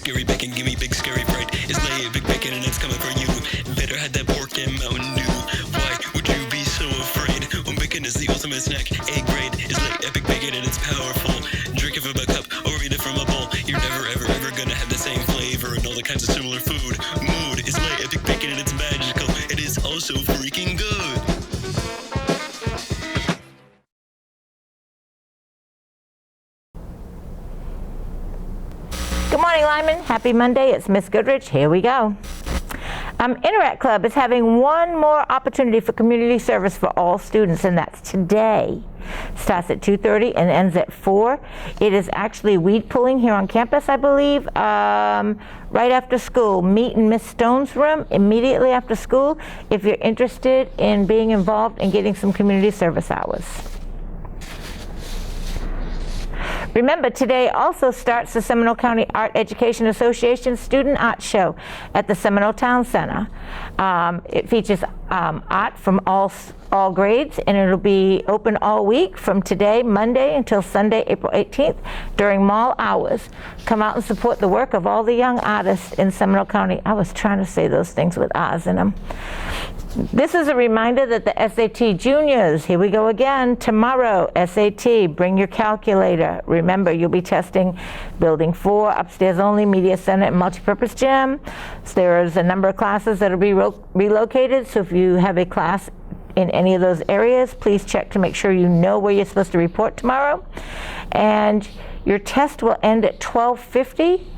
scary bacon, give me big scary fright. It's lay big bacon and it's coming for you. Better hide that pork and Mountain Dew. Why would you be so afraid when bacon is the ultimate snack? A grade is lay epic bacon and it's powerful. Drink it from a cup or eat it from a bowl. You're never ever ever gonna have the same flavor and all the kinds of similar food. Mood is lay epic bacon and it's magical. It is also freaking good. Good morning, Lyman. Happy Monday. It's Miss Goodrich. Here we go. Interact Club is having one more opportunity for community service for all students, and that's today. Starts at 2:30 and ends at 4. It is actually weed pulling here on campus, I believe, right after school. Meet in Miss Stone's room immediately after school if you're interested in being involved in getting some community service hours. Remember, today also starts the Seminole County Art Education Association Student Art Show at the Seminole Town Center. It features art from all grades, and it'll be open all week from today, Monday, until Sunday, April 18th, during mall hours. Come out and support the work of all the young artists in Seminole County. I was trying to say those things with R's in them. This is a reminder that the SAT Juniors, here we go again, tomorrow, SAT, bring your calculator. Remember, you'll be testing Building 4, upstairs only, Media Center, and multipurpose gym. So there's a number of classes that will be relocated, so if you have a class in any of those areas, please check to make sure you know where you're supposed to report tomorrow. And your test will end at 12:50.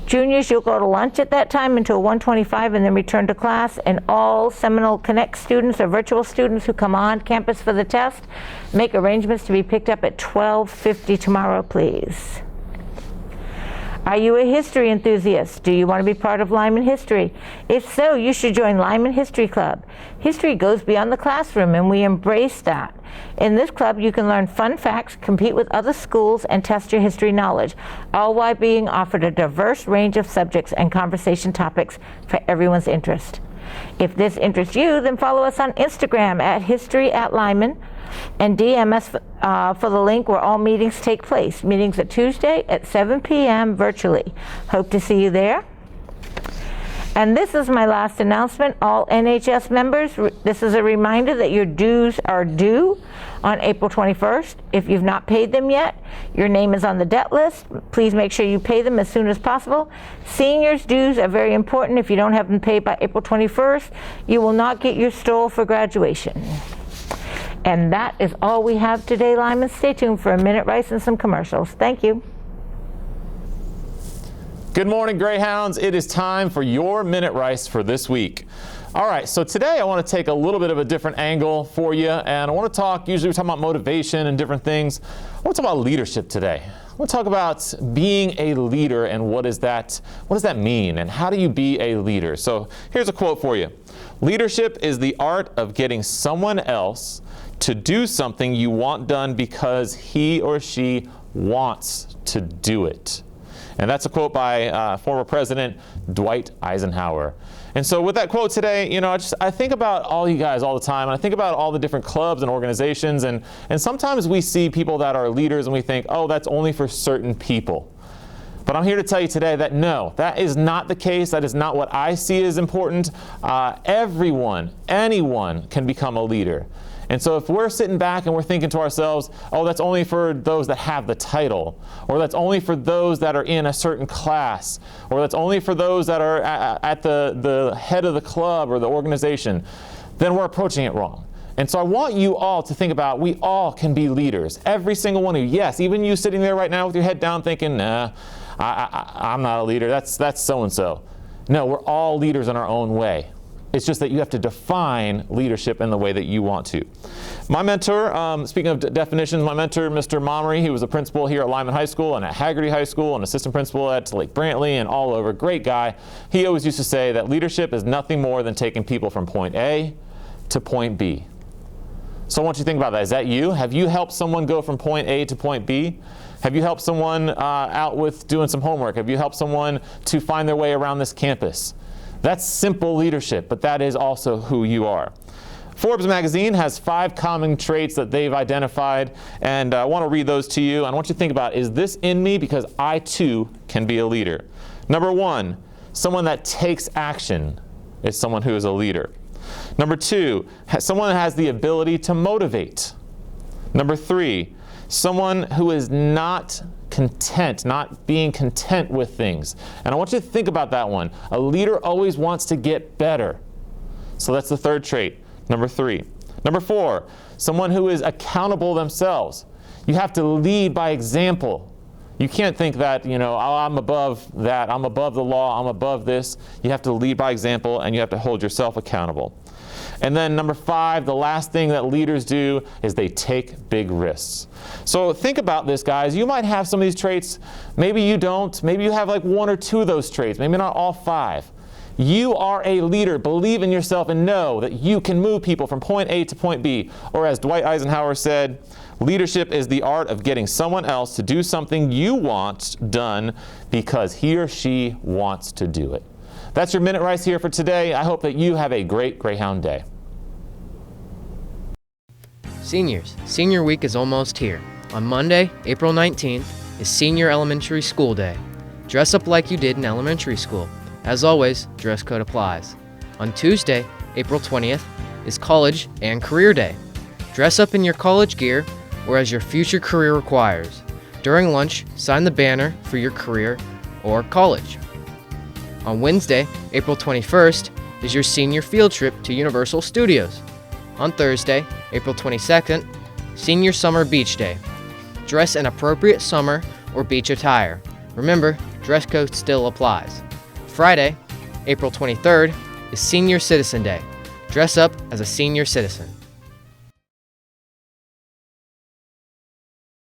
Juniors, you'll go to lunch at that time until 1:25 and then return to class. And all Seminole Connect students or virtual students who come on campus for the test, make arrangements to be picked up at 12:50 tomorrow, please. Are you a history enthusiast? Do you want to be part of Lyman History? If so, you should join Lyman History Club. History goes beyond the classroom, and we embrace that. In this club, you can learn fun facts, compete with other schools, and test your history knowledge, all while being offered a diverse range of subjects and conversation topics for everyone's interest. If this interests you, then follow us on Instagram at History@Lyman and DM us for the link where all meetings take place. Meetings at Tuesday at 7 p.m. virtually. Hope to see you there. And this is my last announcement. All NHS members, this is a reminder that your dues are due on April 21st. If you've not paid them yet, your name is on the debt list. Please make sure you pay them as soon as possible. Seniors' dues are very important. If you don't have them paid by April 21st, you will not get your stole for graduation. And that is all we have today, Lyman. Stay tuned for a Minute Rice and some commercials. Thank you. Good morning, Greyhounds. It is time for your Minute Rice for this week. All right, so today I want to take a little bit of a different angle for you, and I want to talk, usually we're talking about motivation and different things. I want to talk about leadership today. I want to talk about being a leader and what does that mean, and how do you be a leader? So here's a quote for you. Leadership is the art of getting someone else to do something you want done because he or she wants to do it. And that's a quote by former President Dwight Eisenhower. And so with that quote today, you know, I think about all you guys all the time, and I think about all the different clubs and organizations, and sometimes we see people that are leaders and we think, oh, that's only for certain people. But I'm here to tell you today that no, that is not the case. That is not what I see as important. Everyone, anyone can become a leader. And so if we're sitting back and we're thinking to ourselves, oh, that's only for those that have the title, or that's only for those that are in a certain class, or that's only for those that are at the head of the club or the organization, then we're approaching it wrong. And so I want you all to think about, we all can be leaders. Every single one of you. Yes, even you sitting there right now with your head down thinking, nah, I'm not a leader. That's so-and-so. No, we're all leaders in our own way. It's just that you have to define leadership in the way that you want to. My mentor, speaking of definitions, my mentor, Mr. Momery, he was a principal here at Lyman High School and at Haggerty High School, and assistant principal at Lake Brantley and all over. Great guy. He always used to say that leadership is nothing more than taking people from point A to point B. So I want you to think about that. Is that you? Have you helped someone go from point A to point B? Have you helped someone out with doing some homework? Have you helped someone to find their way around this campus? That's simple leadership, but that is also who you are. Forbes magazine has 5 common traits that they've identified, and I want to read those to you. And I want you to think about, is this in me? Because I too can be a leader. Number 1, someone that takes action is someone who is a leader. Number 2, someone that has the ability to motivate. Number 3, someone who is not content, not being content with things. And I want you to think about that one. A leader always wants to get better. So that's the third trait, number 3. Number 4, someone who is accountable themselves. You have to lead by example. You can't think that, oh, I'm above that, I'm above the law, I'm above this. You have to lead by example, and you have to hold yourself accountable. And then number 5, the last thing that leaders do is they take big risks. So think about this, guys. You might have some of these traits. Maybe you don't. Maybe you have like 1 or 2 of those traits. Maybe not all 5. You are a leader. Believe in yourself and know that you can move people from point A to point B. Or as Dwight Eisenhower said, leadership is the art of getting someone else to do something you want done because he or she wants to do it. That's your Minute Rice here for today. I hope that you have a great Greyhound day. Seniors, Senior Week is almost here. On Monday, April 19th, is Senior Elementary School Day. Dress up like you did in elementary school. As always, dress code applies. On Tuesday, April 20th, is College and Career Day. Dress up in your college gear or as your future career requires. During lunch, sign the banner for your career or college. On Wednesday, April 21st, is your senior field trip to Universal Studios. On Thursday, April 22nd, Senior Summer Beach Day. Dress in appropriate summer or beach attire. Remember, dress code still applies. Friday, April 23rd, is Senior Citizen Day. Dress up as a senior citizen.